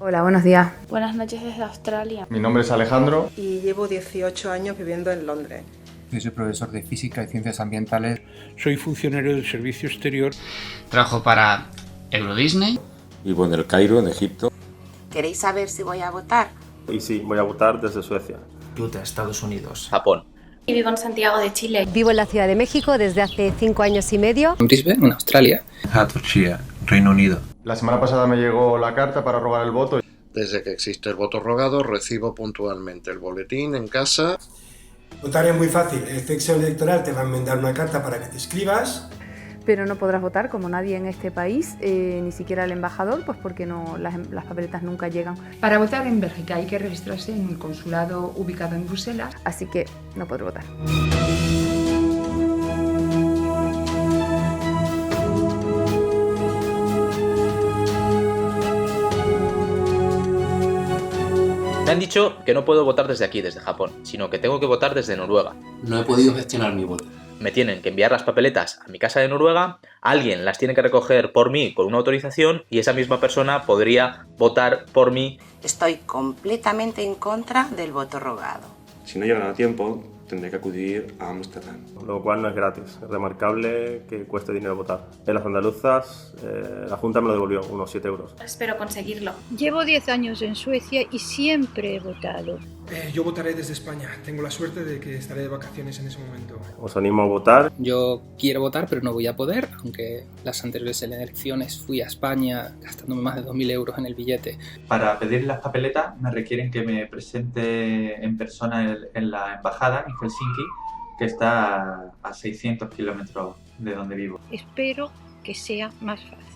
Hola, buenos días. Buenas noches desde Australia. Mi nombre es Alejandro. Y llevo 18 años viviendo en Londres. Soy profesor de Física y Ciencias Ambientales. Soy funcionario del Servicio Exterior. Trabajo para Euro Disney. Vivo en El Cairo, en Egipto. ¿Queréis saber si voy a votar? Y sí, voy a votar desde Suecia. Utah, Estados Unidos. Japón. Y vivo en Santiago de Chile. Vivo en la Ciudad de México desde hace 5 años y medio. En Brisbane, en Australia. Hertfordshire, Reino Unido. La semana pasada me llegó la carta para rogar el voto. Desde que existe el voto rogado, recibo puntualmente el boletín en casa. Votar es muy fácil. El sección electoral te va a enviar una carta para que te inscribas. Pero no podrás votar como nadie en este país, ni siquiera el embajador, pues porque las papeletas nunca llegan. Para votar en Bélgica hay que registrarse en un consulado ubicado en Bruselas. Así que no podré votar. Me han dicho que no puedo votar desde aquí, desde Japón, sino que tengo que votar desde Noruega. No he podido gestionar mi voto. Me tienen que enviar las papeletas a mi casa de Noruega, alguien las tiene que recoger por mí con una autorización y esa misma persona podría votar por mí. Estoy completamente en contra del voto rogado. Si no llegan a tiempo, tendré que acudir a Ámsterdam. Lo cual no es gratis. Es remarcable que cueste dinero votar. En las andaluzas, la Junta me lo devolvió, unos 7 euros. Espero conseguirlo. Llevo 10 años en Suecia y siempre he votado. Yo votaré desde España. Tengo la suerte de que estaré de vacaciones en ese momento. Os animo a votar. Yo quiero votar, pero no voy a poder, aunque las anteriores elecciones fui a España gastándome más de 2.000 euros en el billete. Para pedir las papeletas me requieren que me presente en persona en la embajada en Helsinki, que está a 600 kilómetros de donde vivo. Espero que sea más fácil.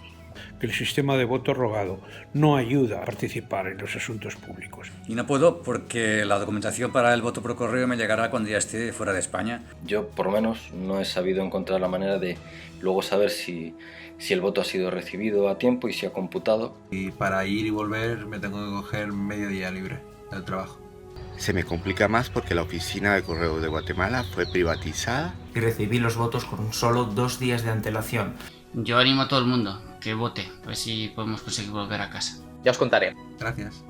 Que el sistema de voto rogado no ayuda a participar en los asuntos públicos. Y no puedo porque la documentación para el voto por correo me llegará cuando ya esté fuera de España. Yo, por lo menos, no he sabido encontrar la manera de luego saber si el voto ha sido recibido a tiempo y si ha computado. Y para ir y volver me tengo que coger medio día libre del trabajo. Se me complica más porque la oficina de correo de Guatemala fue privatizada. Y recibí los votos con solo 2 días de antelación. Yo animo a todo el mundo que vote, a ver si podemos conseguir volver a casa. Ya os contaré. Gracias.